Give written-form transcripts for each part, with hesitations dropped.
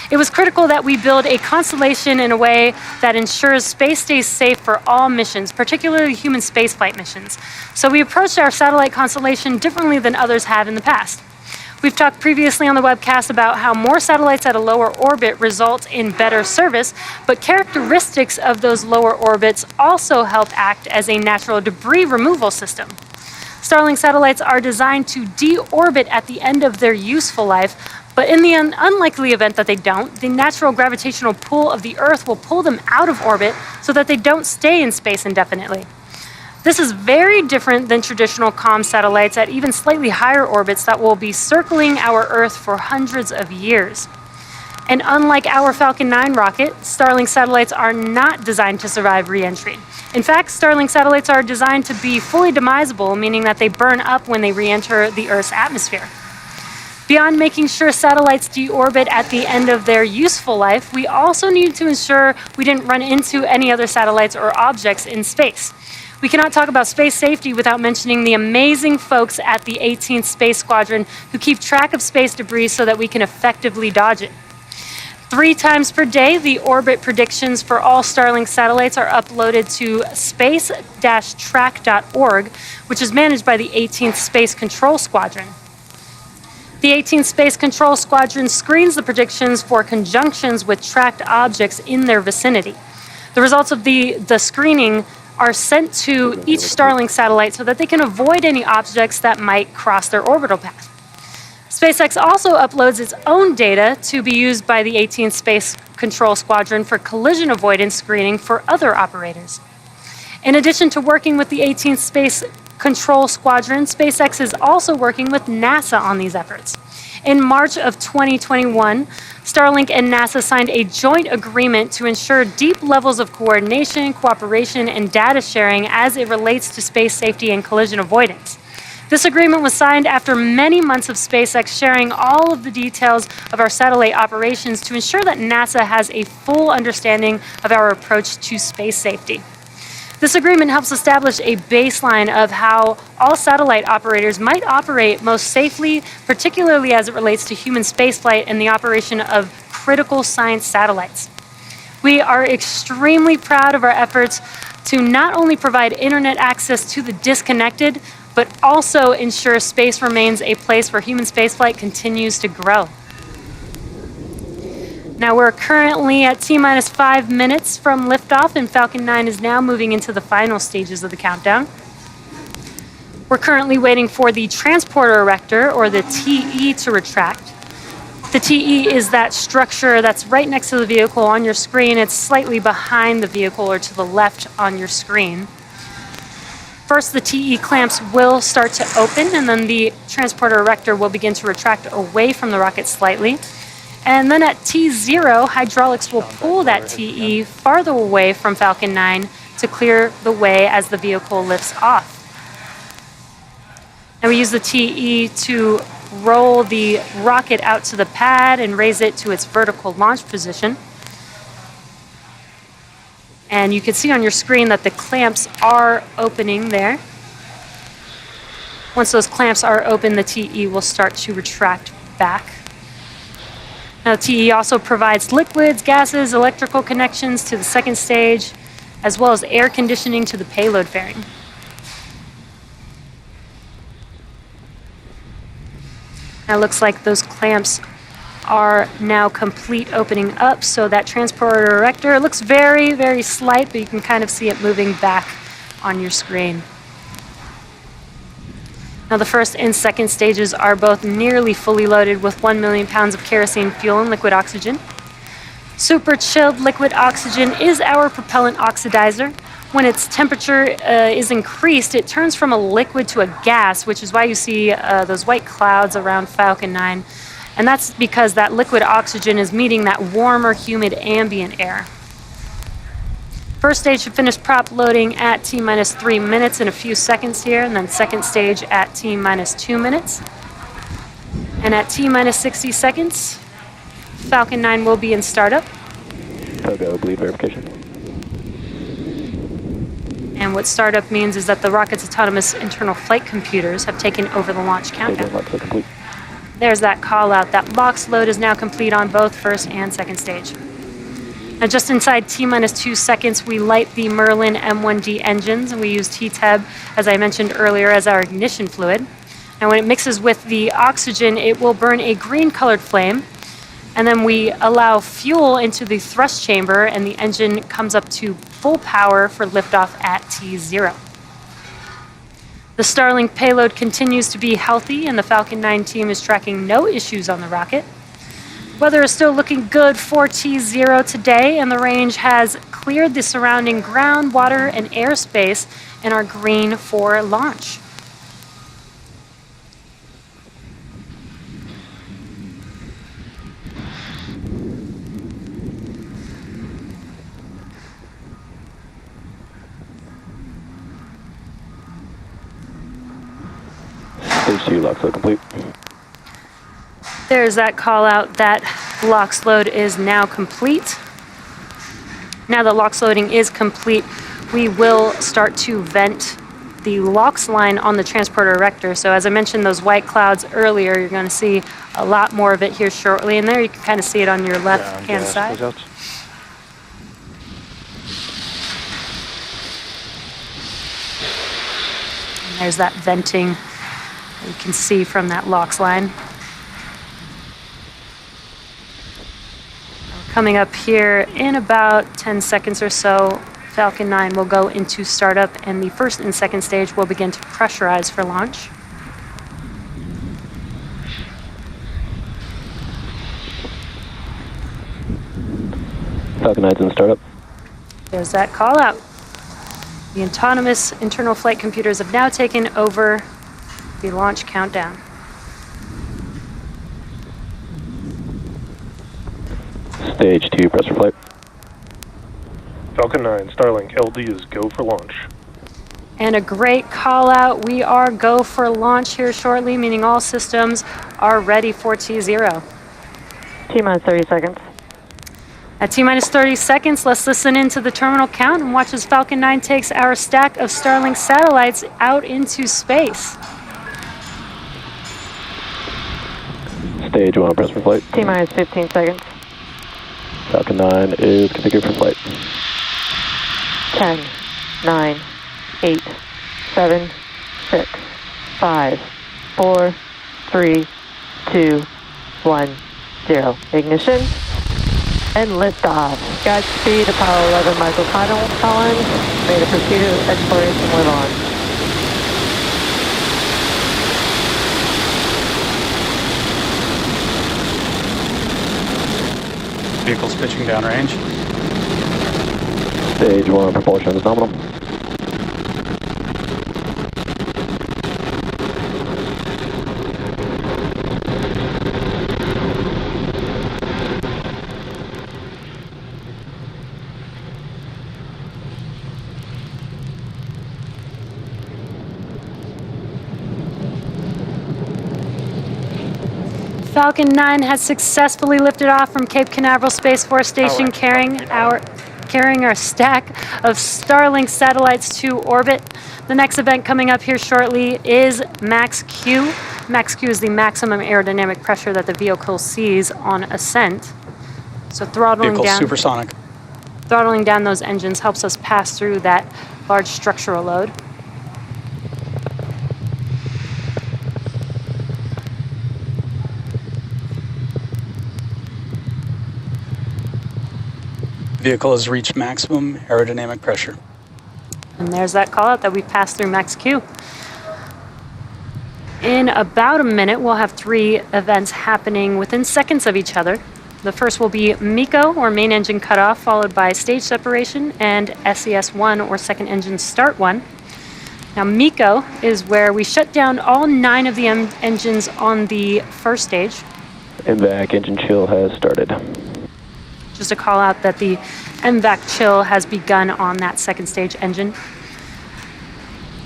It was critical that we build a constellation in a way that ensures space stays safe for all missions, particularly human spaceflight missions. So we approached our satellite constellation differently than others have in the past. We've talked previously on the webcast about how more satellites at a lower orbit result in better service, but characteristics of those lower orbits also help act as a natural debris removal system. Starlink satellites are designed to deorbit at the end of their useful life, but in the unlikely event that they don't, the natural gravitational pull of the Earth will pull them out of orbit so that they don't stay in space indefinitely. This is very different than traditional comm satellites at even slightly higher orbits that will be circling our Earth for hundreds of years. And unlike our Falcon 9 rocket, Starlink satellites are not designed to survive re-entry. In fact, Starlink satellites are designed to be fully demisable, meaning that they burn up when they re-enter the Earth's atmosphere. Beyond making sure satellites deorbit at the end of their useful life, we also need to ensure we didn't run into any other satellites or objects in space. We cannot talk about space safety without mentioning the amazing folks at the 18th Space Squadron who keep track of space debris so that we can effectively dodge it. 3 times per day, the orbit predictions for all Starlink satellites are uploaded to space-track.org, which is managed by the 18th Space Control Squadron. The 18th Space Control Squadron screens the predictions for conjunctions with tracked objects in their vicinity. The results of the screening are sent to each Starlink satellite so that they can avoid any objects that might cross their orbital path. SpaceX also uploads its own data to be used by the 18th Space Control Squadron for collision avoidance screening for other operators. In addition to working with the 18th Space Control Squadron, SpaceX is also working with NASA on these efforts. In March of 2021, Starlink and NASA signed a joint agreement to ensure deep levels of coordination, cooperation, and data sharing as it relates to space safety and collision avoidance. This agreement was signed after many months of SpaceX sharing all of the details of our satellite operations to ensure that NASA has a full understanding of our approach to space safety. This agreement helps establish a baseline of how all satellite operators might operate most safely, particularly as it relates to human spaceflight and the operation of critical science satellites. We are extremely proud of our efforts to not only provide internet access to the disconnected, but also ensure space remains a place where human spaceflight continues to grow. Now we're currently at T-minus 5 minutes from liftoff, and Falcon 9 is now moving into the final stages of the countdown. We're currently waiting for the transporter erector, or the TE, to retract. The TE is that structure that's right next to the vehicle on your screen. It's slightly behind the vehicle or to the left on your screen. First, the TE clamps will start to open, and then the transporter erector will begin to retract away from the rocket slightly. And then at T0, hydraulics will pull that TE farther away from Falcon 9 to clear the way as the vehicle lifts off. Now we use the TE to roll the rocket out to the pad and raise it to its vertical launch position. And you can see on your screen that the clamps are opening there. Once those clamps are open, the TE will start to retract back. Now, the TE also provides liquids, gases, electrical connections to the second stage, as well as air conditioning to the payload fairing. Now, it looks like those clamps are now complete opening up, so that transporter erector looks very, very slight, but you can kind of see it moving back on your screen. Now, the first and second stages are both nearly fully loaded with 1 million pounds of kerosene fuel and liquid oxygen. Super chilled liquid oxygen is our propellant oxidizer. When its temperature is increased, it turns from a liquid to a gas, which is why you see those white clouds around Falcon 9. And that's because that liquid oxygen is meeting that warmer, humid ambient air. First stage should finish prop loading at T-minus 3 minutes in a few seconds here, and then second stage at T-minus 2 minutes. And at T-minus 60 seconds, Falcon 9 will be in startup. Togo, bleed verification. And what startup means is that the rocket's autonomous internal flight computers have taken over the launch countdown. Complete. There's that call out. That LOX load is now complete on both first and second stage. Now just inside T-minus 2 seconds, we light the Merlin M1D engines, and we use TTEB, as I mentioned earlier, as our ignition fluid. Now when it mixes with the oxygen, it will burn a green-colored flame, and then we allow fuel into the thrust chamber, and the engine comes up to full power for liftoff at T0. The Starlink payload continues to be healthy, and the Falcon 9 team is tracking no issues on the rocket. Weather is still looking good for T0 today, and the range has cleared the surrounding ground, water, and airspace and are green for launch. Stage 2 LOX load complete. There's that call out. That LOX load is now complete. Now that LOX loading is complete, we will start to vent the LOX line on the transporter erector. So as I mentioned, those white clouds earlier, you're going to see a lot more of it here shortly. And there you can kind of see it on your left-hand side. And there's that venting you can see from that LOX line. Coming up here in about 10 seconds or so, Falcon 9 will go into startup, and the first and second stage will begin to pressurize for launch. Falcon 9's in startup. There's that call out. The autonomous internal flight computers have now taken over the launch countdown. Stage 2 press for flight. Falcon 9, Starlink, LD is go for launch. And a great call out. We are go for launch here shortly, meaning all systems are ready for T0. T-minus 30 seconds. At T-minus 30 seconds, let's listen into the terminal count and watch as Falcon 9 takes our stack of Starlink satellites out into space. Stage 1 press for flight. T-minus 15 seconds. Falcon 9 is configured for flight. 10, 9, 8, 7, 6, 5, 4, 3, 2, 1, 0. Ignition and liftoff. Godspeed, Apollo 11 microcolumns. May the pursuit of exploration live on. Vehicles pitching downrange. Stage 1 propulsion is nominal. Falcon 9 has successfully lifted off from Cape Canaveral Space Force Station, carrying our stack of Starlink satellites to orbit. The next event coming up here shortly is Max Q. Max Q is the maximum aerodynamic pressure that the vehicle sees on ascent. So throttling down those engines helps us pass through that large structural load. Vehicle has reached maximum aerodynamic pressure. And there's that call out that we passed through Max Q. In about a minute, we'll have 3 events happening within seconds of each other. The first will be MECO, or main engine cutoff, followed by stage separation, and SES1, or second engine start 1. Now, MECO is where we shut down all 9 of the engines on the first stage. MVAC engine chill has started. Just a call out that the MVAC chill has begun on that second stage engine.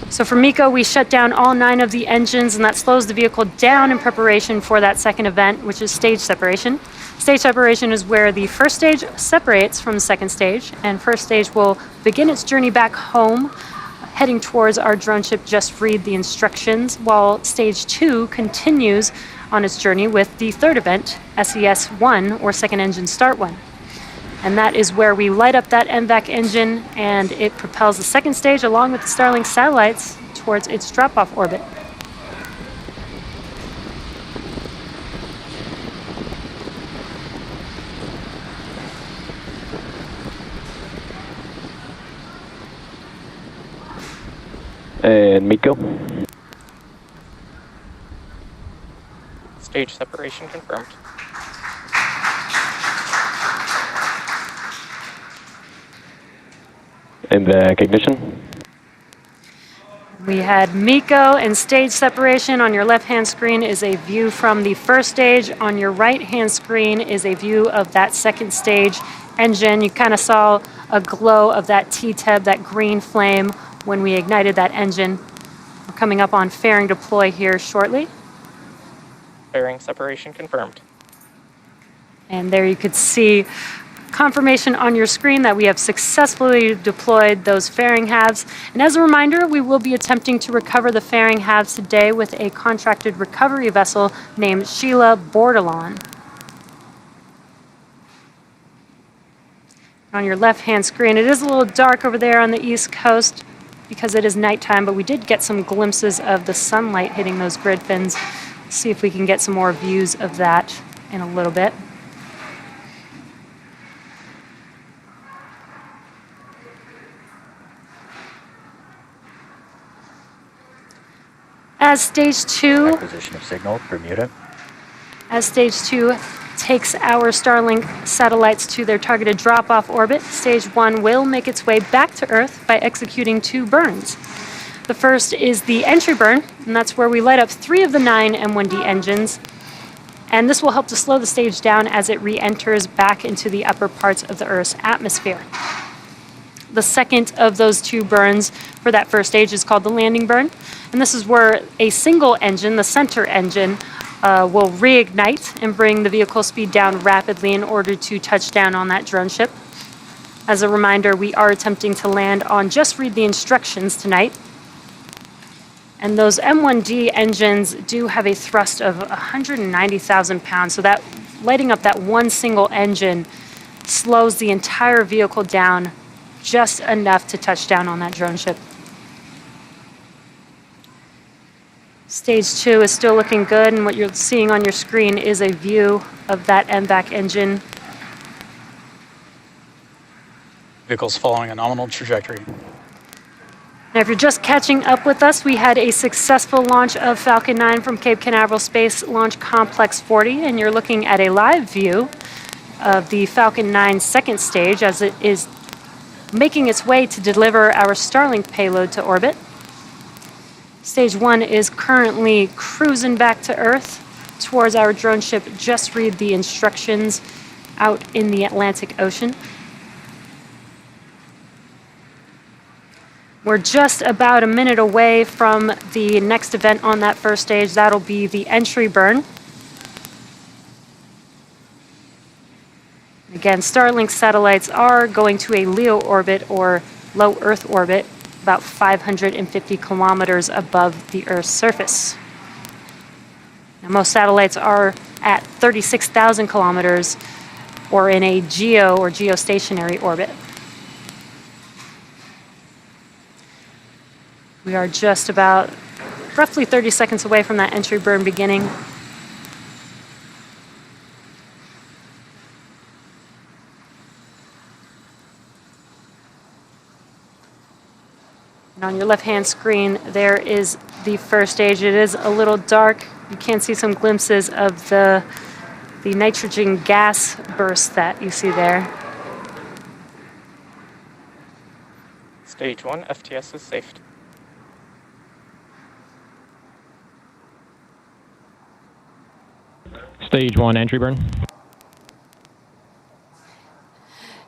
So for MECO, we shut down all 9 of the engines, and that slows the vehicle down in preparation for that second event, which is stage separation. Stage separation is where the first stage separates from the second stage, and first stage will begin its journey back home, heading towards our drone ship Just Read the Instructions, while stage 2 continues on its journey with the third event, SES-1, or Second Engine Start 1. And that is where we light up that MVAC engine and it propels the second stage along with the Starlink satellites towards its drop-off orbit. And Miko. Stage separation confirmed. MVAC ignition. We had Miko and stage separation. On your left-hand screen is a view from the first stage. On your right-hand screen is a view of that second stage engine. You kind of saw a glow of that T-TEB, that green flame, when we ignited that engine. We're coming up on fairing deploy here shortly. Fairing separation confirmed. And there you could see confirmation on your screen that we have successfully deployed those fairing halves. And as a reminder, we will be attempting to recover the fairing halves today with a contracted recovery vessel named Sheila Bordelon. On your left-hand screen, it is a little dark over there on the East Coast because it is nighttime, but we did get some glimpses of the sunlight hitting those grid fins. See if we can get some more views of that in a little bit. As stage 2 acquisition of signal, Bermuda. As stage 2 takes our Starlink satellites to their targeted drop-off orbit, stage 1 will make its way back to Earth by executing 2 burns. The first is the entry burn, and that's where we light up 3 of the 9 M1D engines. And this will help to slow the stage down as it re-enters back into the upper parts of the Earth's atmosphere. The second of those 2 burns for that first stage is called the landing burn. And this is where a single engine, the center engine, will reignite and bring the vehicle speed down rapidly in order to touch down on that drone ship. As a reminder, we are attempting to land on Just Read the Instructions tonight. And those M1D engines do have a thrust of 190,000 pounds. So that lighting up that one single engine slows the entire vehicle down just enough to touch down on that drone ship. Stage 2 is still looking good, and what you're seeing on your screen is a view of that MVAC engine. Vehicle's following a nominal trajectory. Now, if you're just catching up with us, we had a successful launch of Falcon 9 from Cape Canaveral Space Launch Complex 40, and you're looking at a live view of the Falcon 9 second stage as it is making its way to deliver our Starlink payload to orbit. Stage 1 is currently cruising back to Earth towards our drone ship Just Read the Instructions out in the Atlantic Ocean. We're just about a minute away from the next event on that first stage. That'll be the entry burn. Again, Starlink satellites are going to a LEO orbit or low Earth orbit, about 550 kilometers above the Earth's surface. Now, most satellites are at 36,000 kilometers or in a geo or geostationary orbit. We are just about roughly 30 seconds away from that entry burn beginning. And on your left-hand screen, there is the first stage. It is a little dark. You can see some glimpses of the nitrogen gas burst that you see there. Stage 1, FTS is safe. Stage 1 entry burn.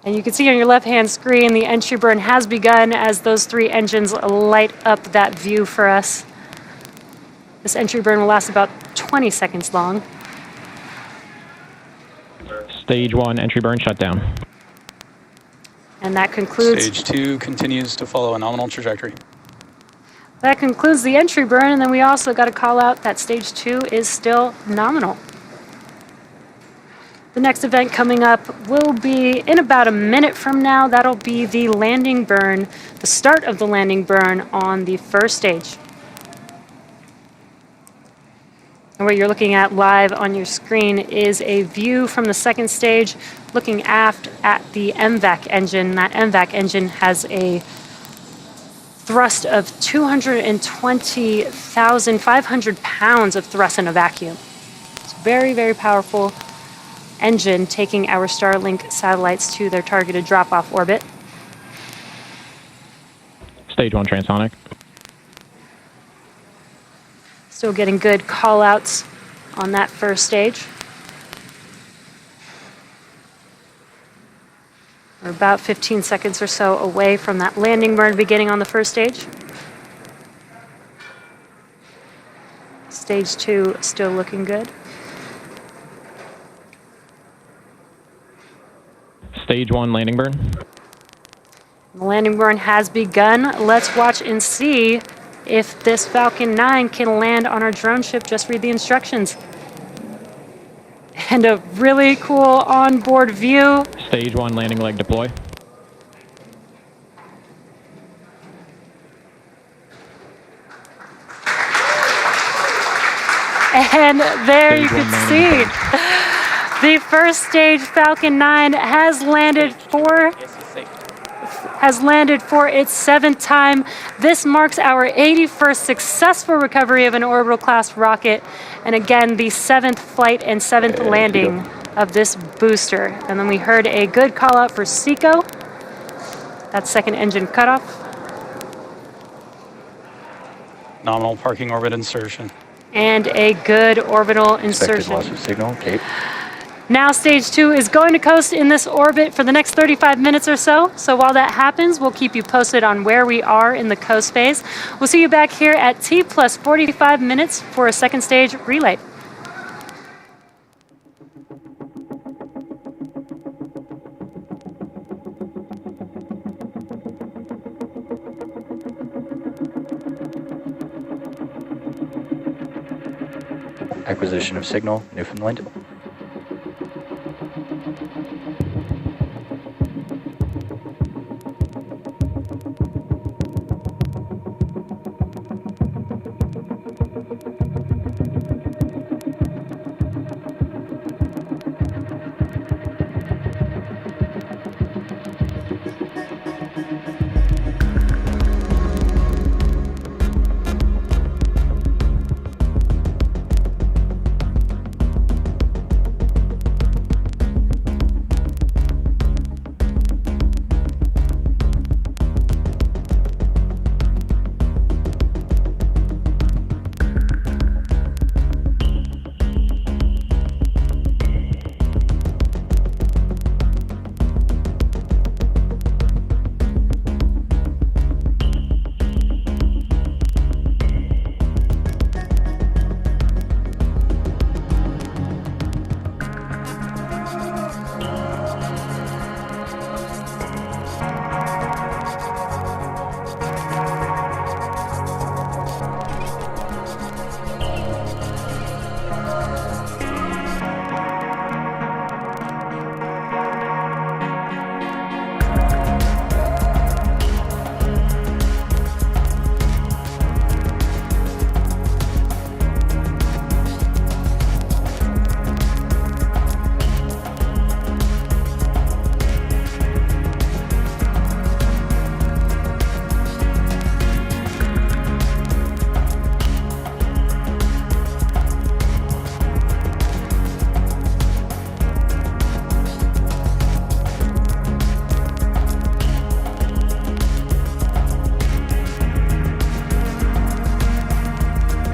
And you can see on your left-hand screen, the entry burn has begun as those 3 engines light up that view for us. This entry burn will last about 20 seconds long. Stage 1 entry burn shutdown. And that concludes Stage 2 continues to follow a nominal trajectory. That concludes the entry burn, and then we also got to call out that stage 2 is still nominal. The next event coming up will be in about a minute from now. That'll be the landing burn, the start of the landing burn on the first stage. And what you're looking at live on your screen is a view from the second stage looking aft at the MVAC engine. That MVAC engine has a thrust of 220,500 pounds of thrust in a vacuum. It's very, very powerful engine taking our Starlink satellites to their targeted drop-off orbit. Stage 1 transonic. Still getting good call-outs on that first stage. We're about 15 seconds or so away from that landing burn beginning on the first stage. Stage 2 still looking good. Stage 1 landing burn. The landing burn has begun. Let's watch and see if this Falcon 9 can land on our drone ship. Just read the instructions. And a really cool onboard view. Stage 1 landing leg deploy. And there you Stage 1 can landing see the first stage Falcon 9 has landed for its 7th time. This marks our 81st successful recovery of an orbital class rocket, and again the 7th flight and 7th landing of this booster. And then we heard a good call out for SECO. That second engine cutoff. Nominal parking orbit insertion. And a good orbital Expected insertion. loss of signal, Cape. Now stage 2 is going to coast in this orbit for the next 35 minutes or so. So while that happens, we'll keep you posted on where we are in the coast phase. We'll see you back here at T plus 45 minutes for a second stage relay. Acquisition of signal, Newfoundland.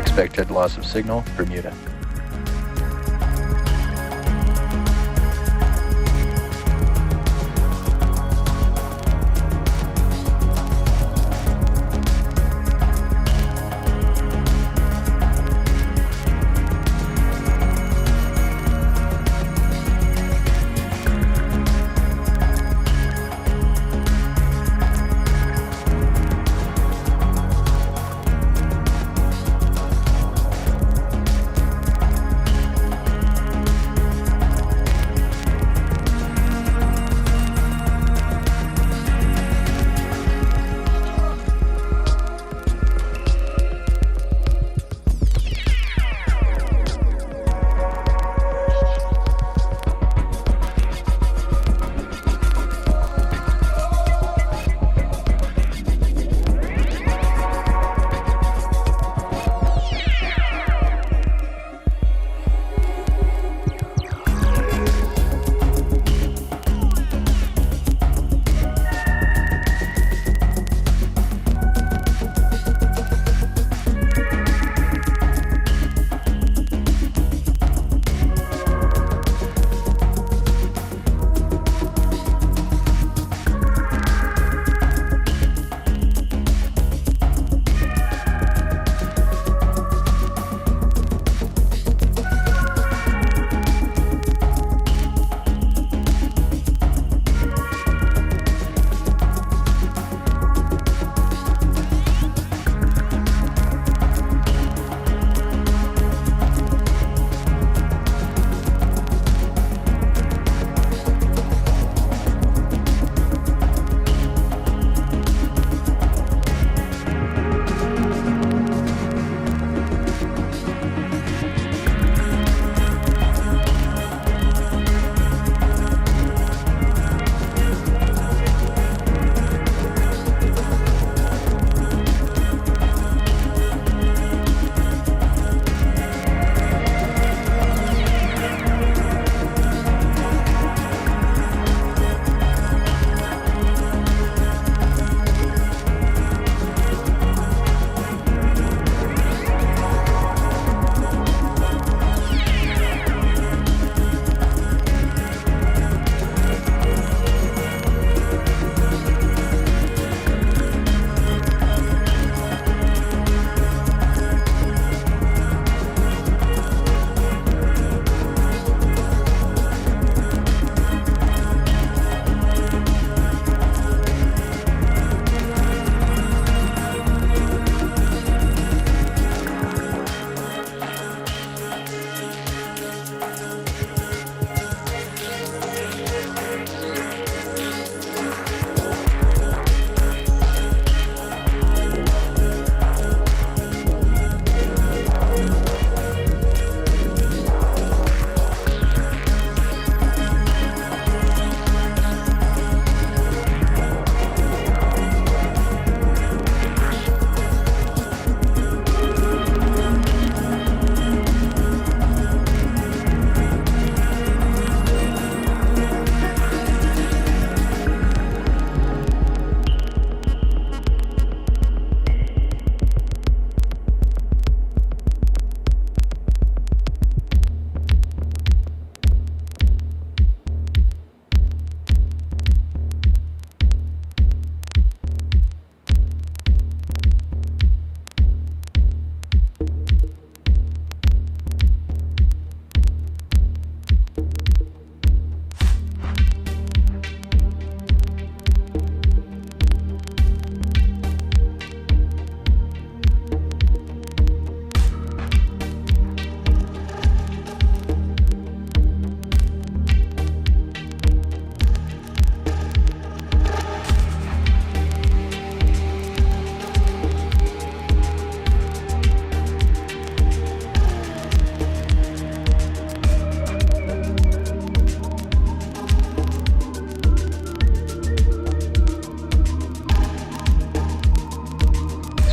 Expected loss of signal, Bermuda.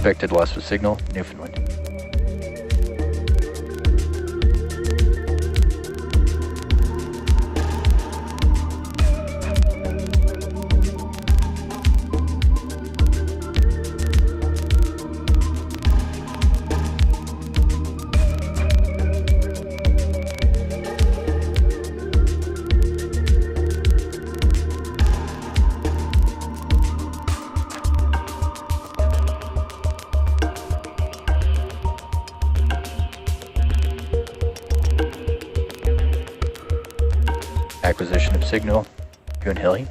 Suspected loss of signal, Newfoundland. Acquisition of signal, Goon Hilly.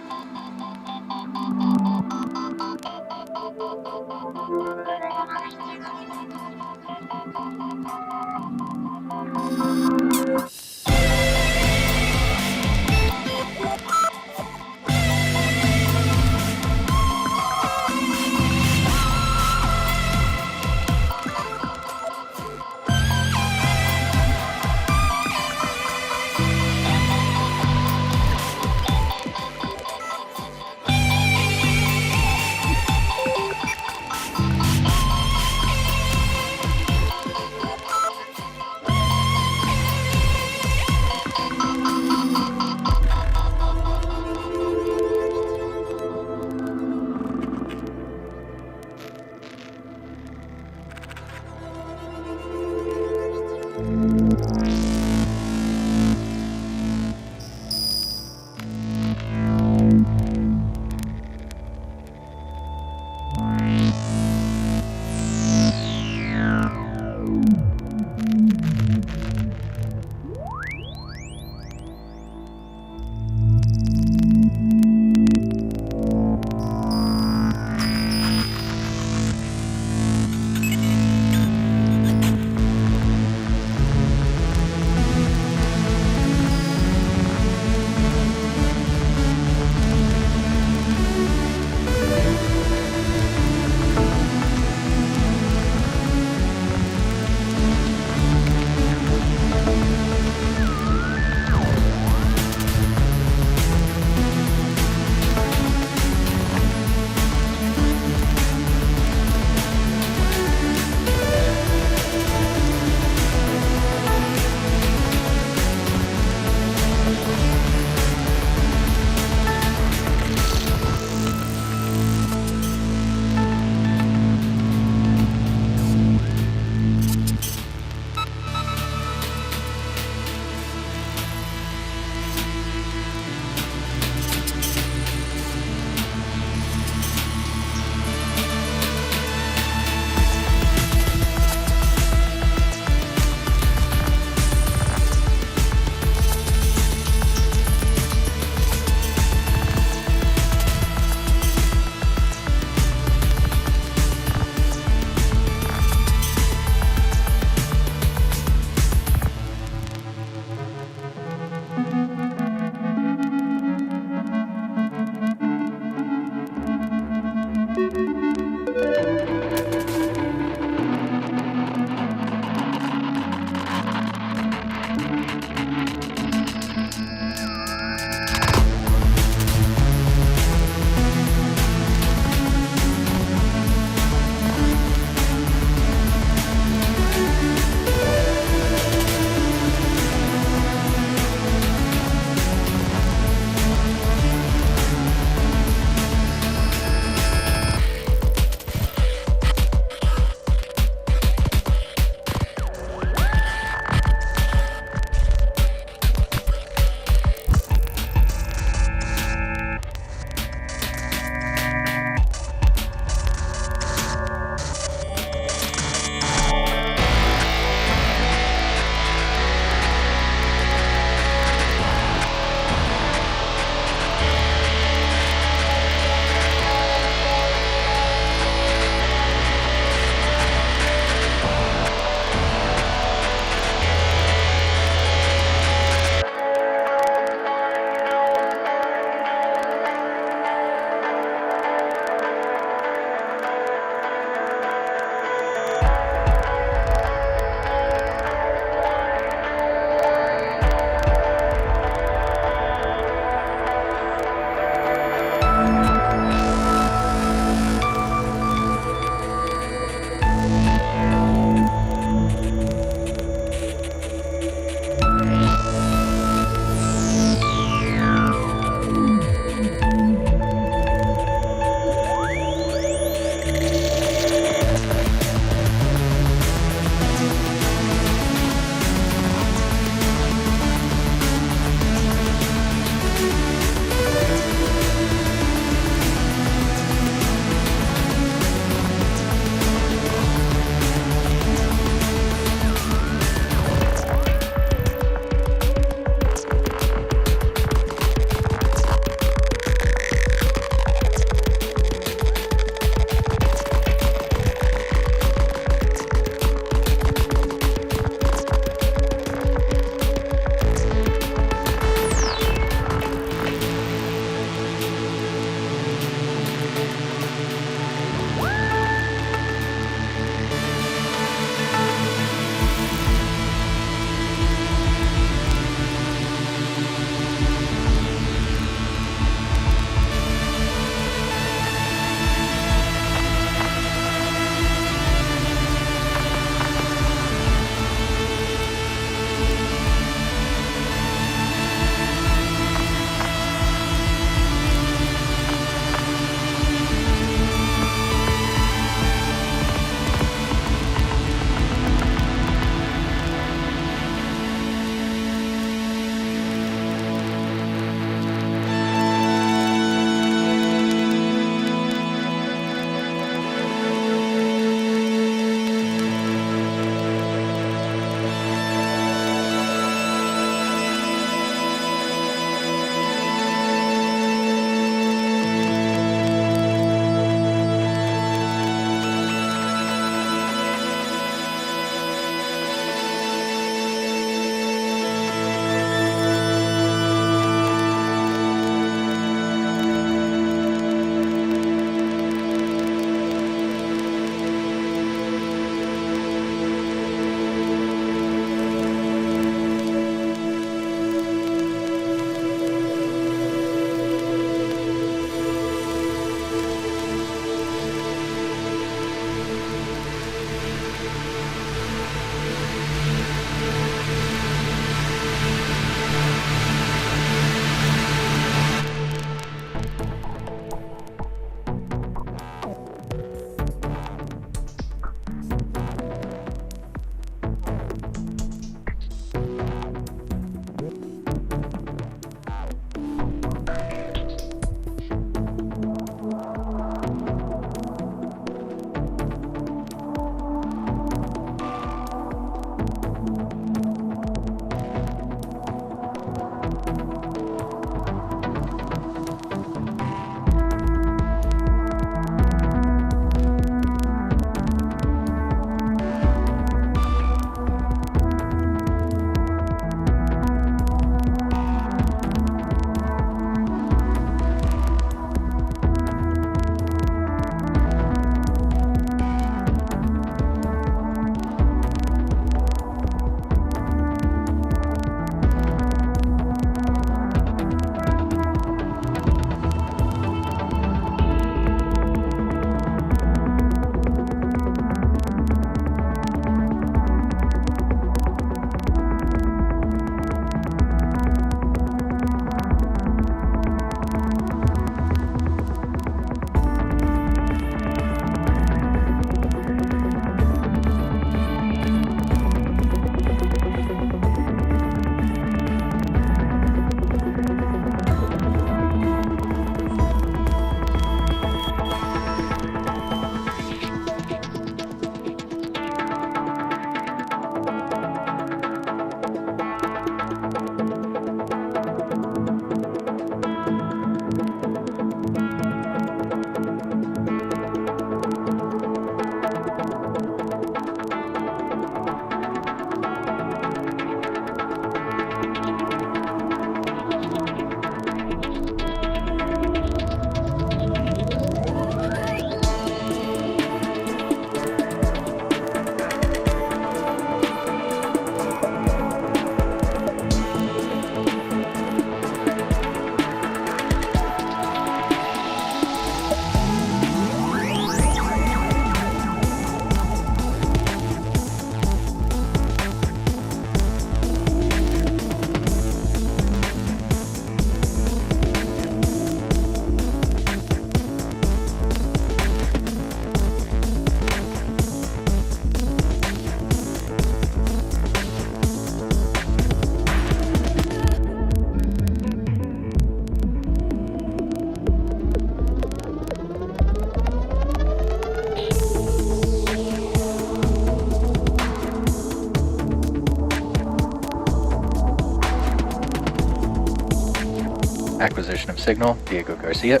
Acquisition of signal, Diego Garcia.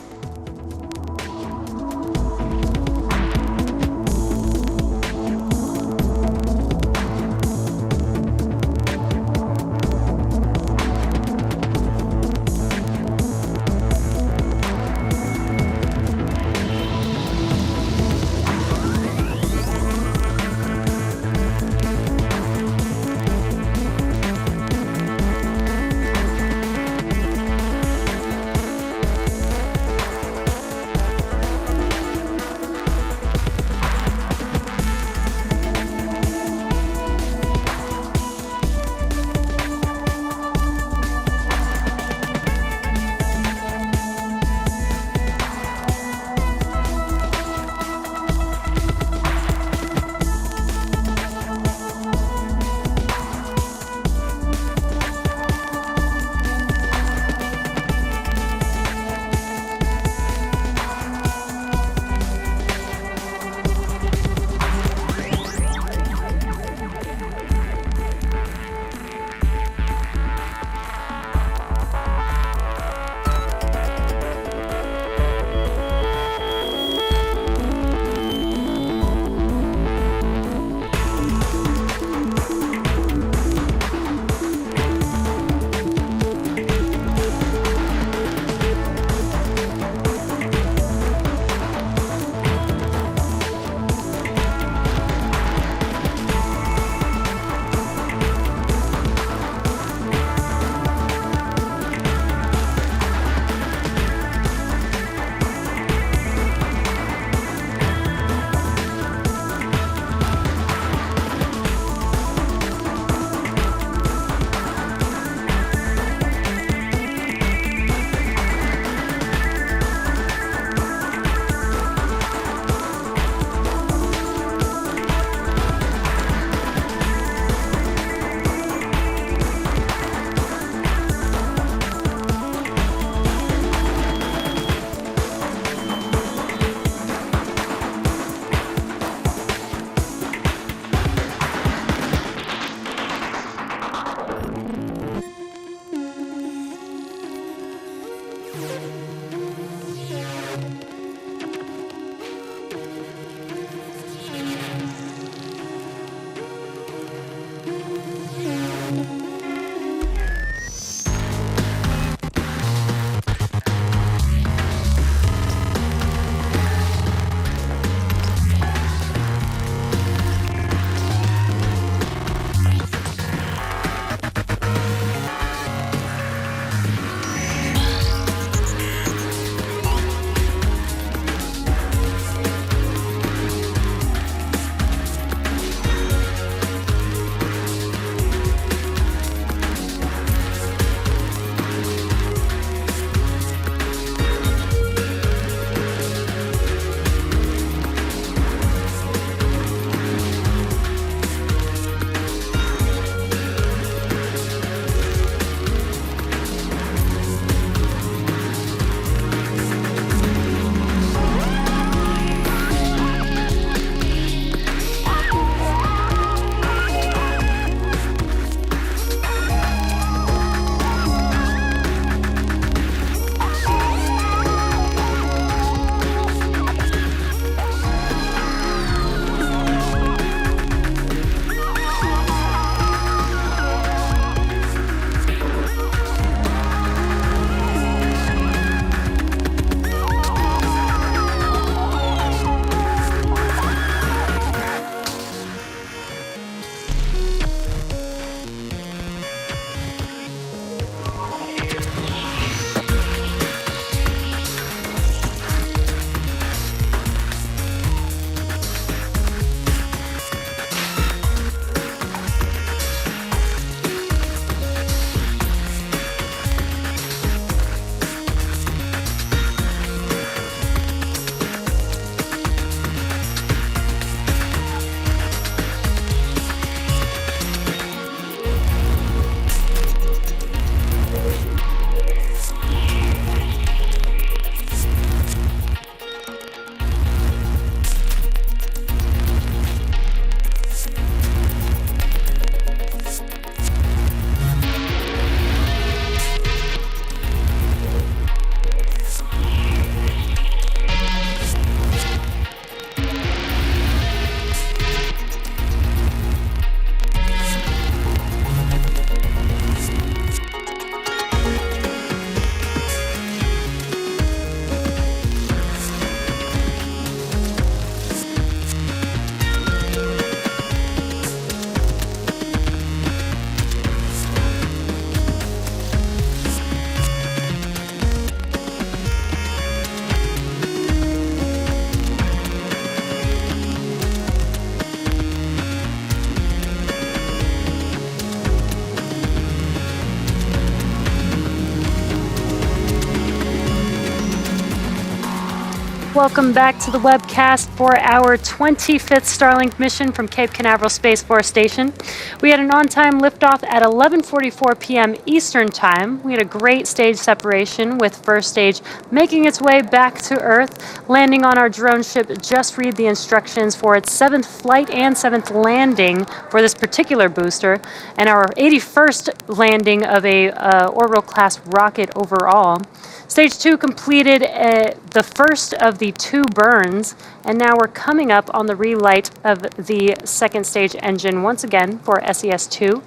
welcome back to the webcast for our 25th Starlink mission from Cape Canaveral Space Force Station. We had an on-time liftoff at 11:44 p.m. Eastern Time. We had a great stage separation with first stage making its way back to Earth, landing on our drone ship. Just read the instructions for its 7th flight and 7th landing for this particular booster, and our 81st landing of a orbital class rocket overall. Stage 2 completed the first of the 2 burns, and now we're coming up on the relight of the second stage engine once again for SES-2.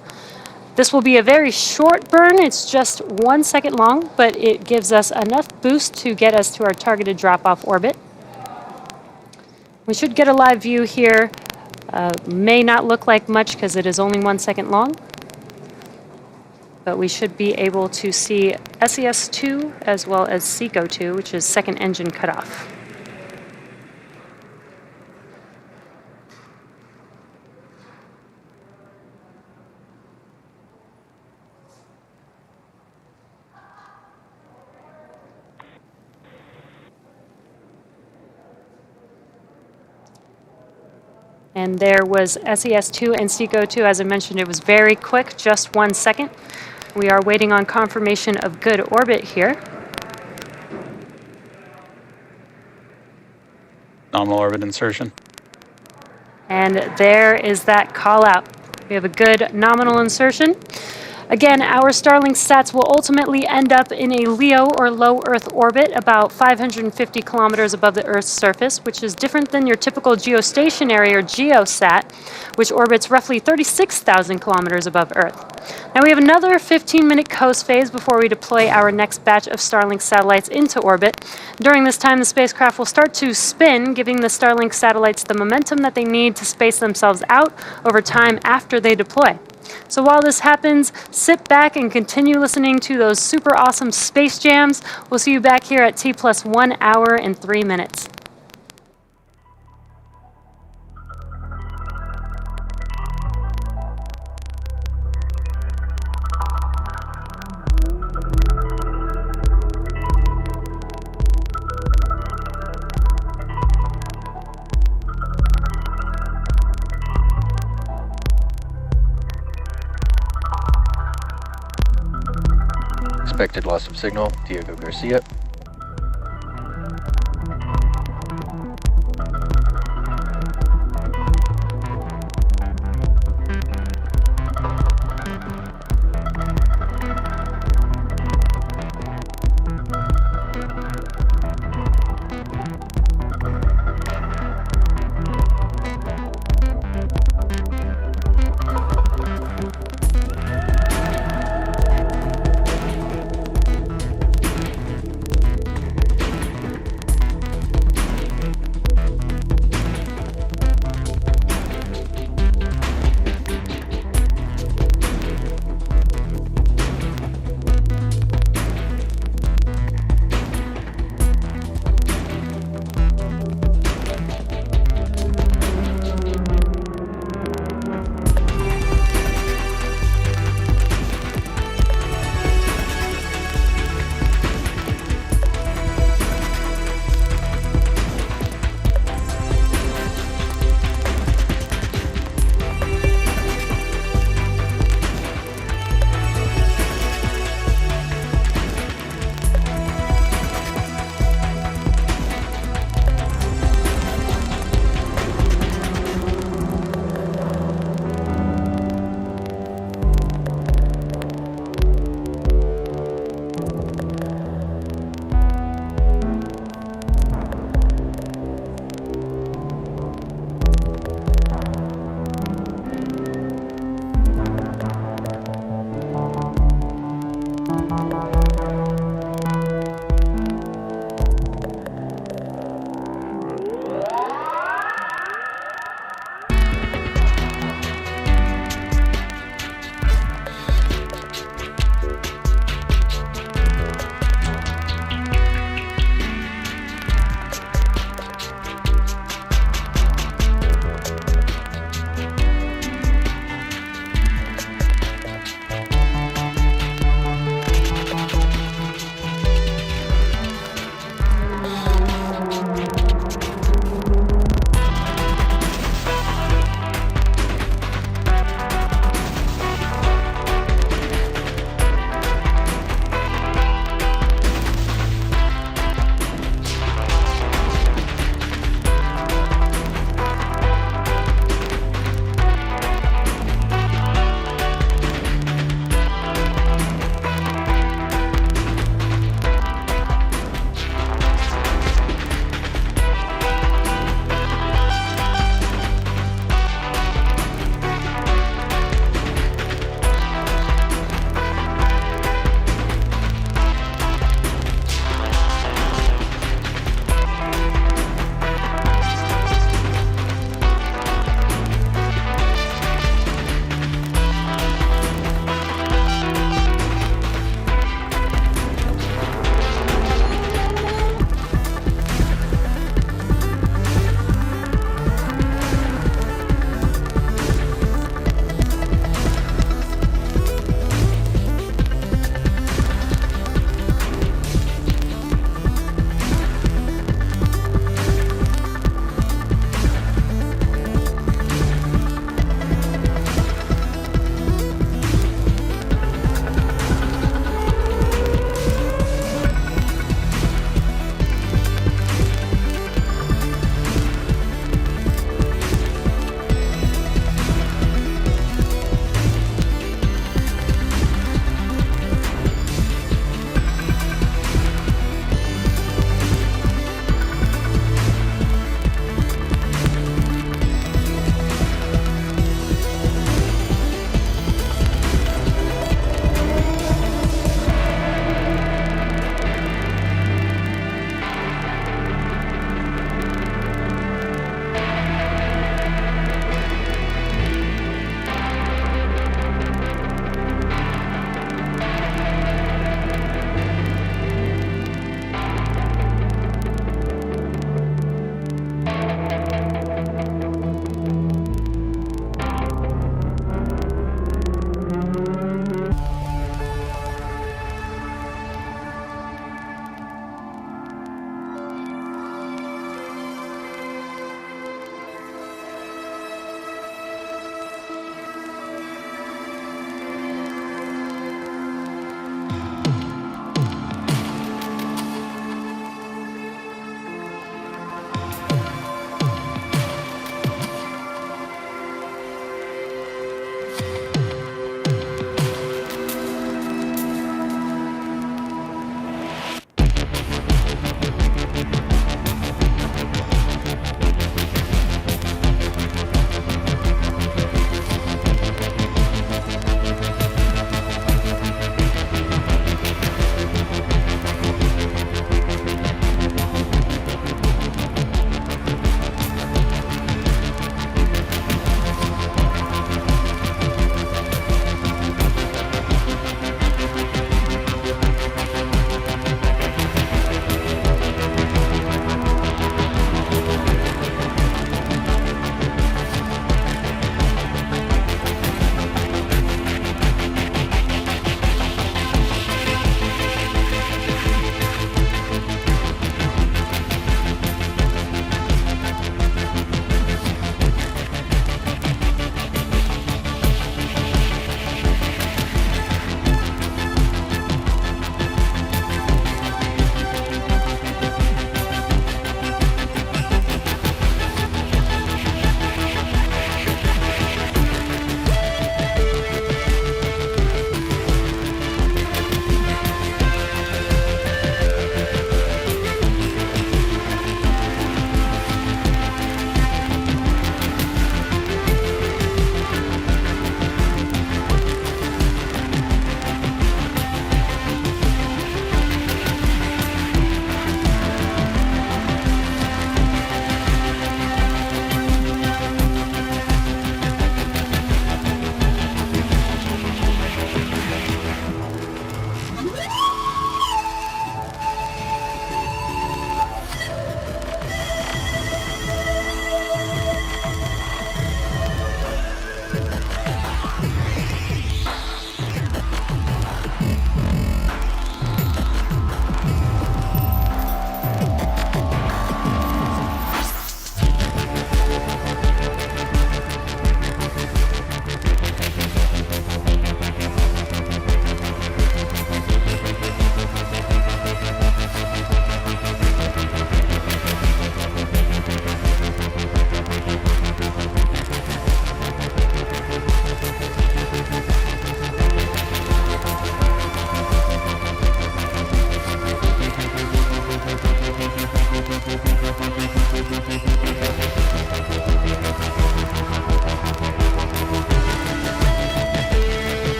This will be a very short burn. It's just 1 second long, but it gives us enough boost to get us to our targeted drop-off orbit. We should get a live view here. May not look like much because it is only 1 second long, but we should be able to see SES-2 as well as SECO-2, which is second engine cutoff. And there was SES-2 and SECO-2. As I mentioned, it was very quick, just 1 second. We are waiting on confirmation of good orbit here. Nominal orbit insertion. And there is that call out. We have a good nominal insertion. Again, our Starlink sats will ultimately end up in a LEO or low Earth orbit about 550 kilometers above the Earth's surface, which is different than your typical geostationary or GeoSat, which orbits roughly 36,000 kilometers above Earth. Now we have another 15-minute coast phase before we deploy our next batch of Starlink satellites into orbit. During this time, the spacecraft will start to spin, giving the Starlink satellites the momentum that they need to space themselves out over time after they deploy. So while this happens, sit back and continue listening to those super awesome space jams. We'll see you back here at T+1 hour and 3 minutes. Expected loss of signal, Diego Garcia.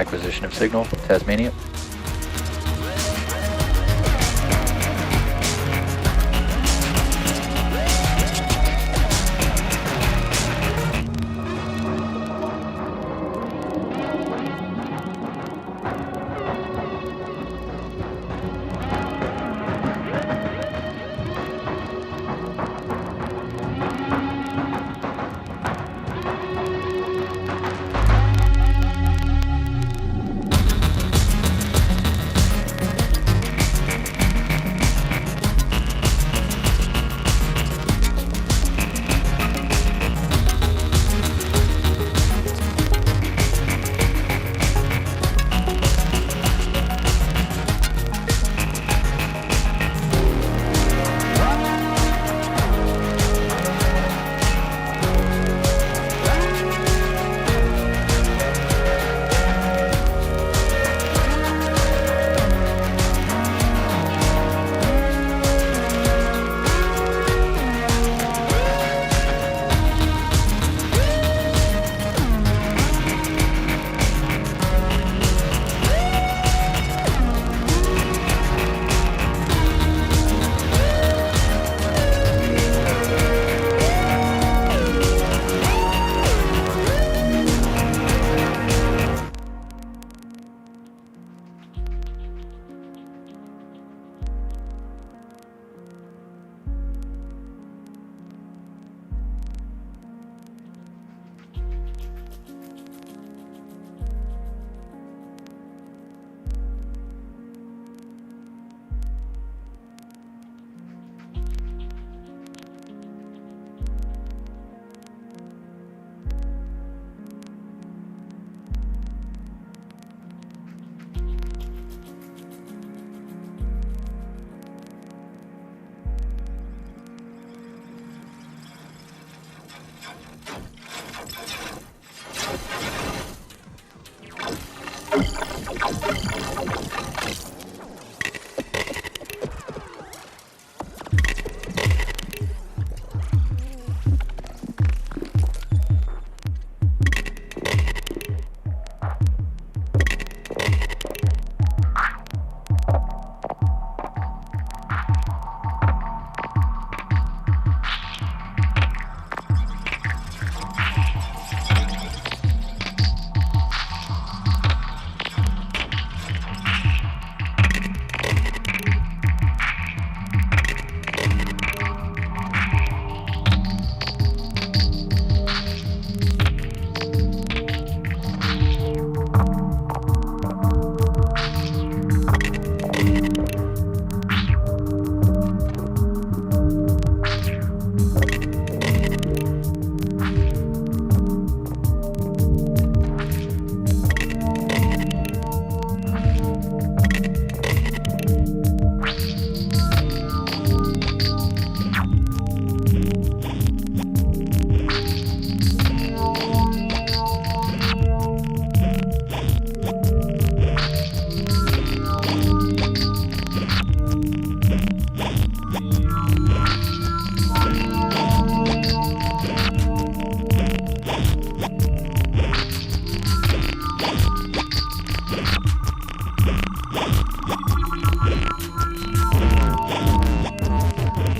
acquisition of signal, Tasmania.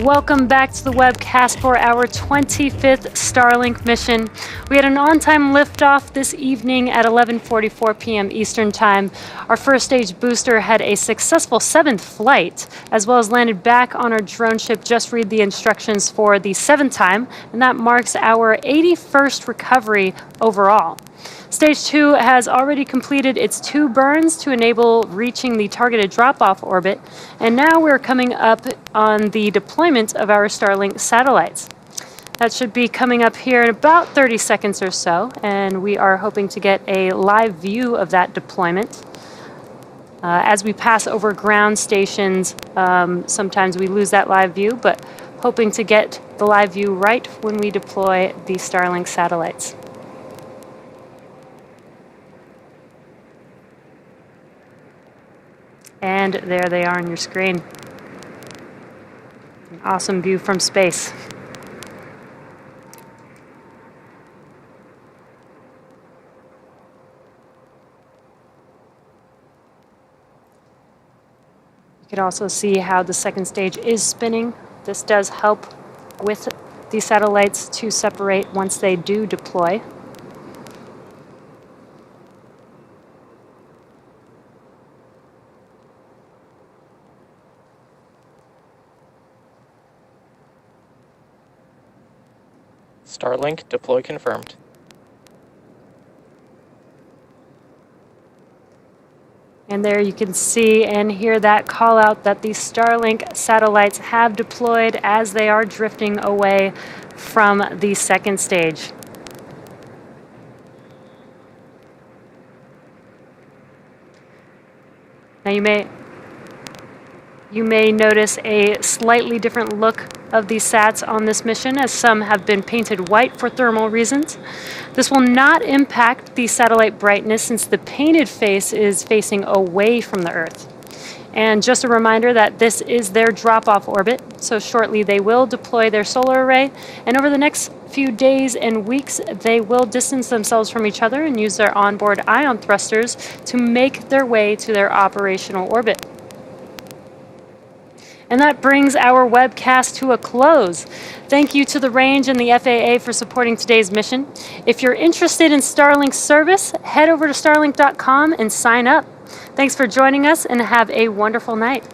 Welcome back to the webcast for our 25th Starlink mission. We had an on-time liftoff this evening at 11:44 p.m. Eastern Time. Our first stage booster had a successful 7th flight, as well as landed back on our drone ship. Just read the instructions for the 7th time, and that marks our 81st recovery overall. Stage 2 has already completed its 2 burns to enable reaching the targeted drop-off orbit, and now we're coming up on the deployment of our Starlink satellites. That should be coming up here in about 30 seconds or so, and we are hoping to get a live view of that deployment. As we pass over ground stations, sometimes we lose that live view, but hoping to get the live view right when we deploy the Starlink satellites. And there they are on your screen. An awesome view from space. You can also see how the second stage is spinning. This does help with the satellites to separate once they do deploy. Starlink deploy confirmed. And there you can see and hear that call out that the Starlink satellites have deployed as they are drifting away from the second stage. Now you may notice a slightly different look of these sats on this mission, as some have been painted white for thermal reasons. This will not impact the satellite brightness since the painted face is facing away from the Earth. And just a reminder that this is their drop-off orbit, so shortly they will deploy their solar array, and over the next few days and weeks, they will distance themselves from each other and use their onboard ion thrusters to make their way to their operational orbit. And that brings our webcast to a close. Thank you to the Range and the FAA for supporting today's mission. If you're interested in Starlink service, head over to starlink.com and sign up. Thanks for joining us and have a wonderful night.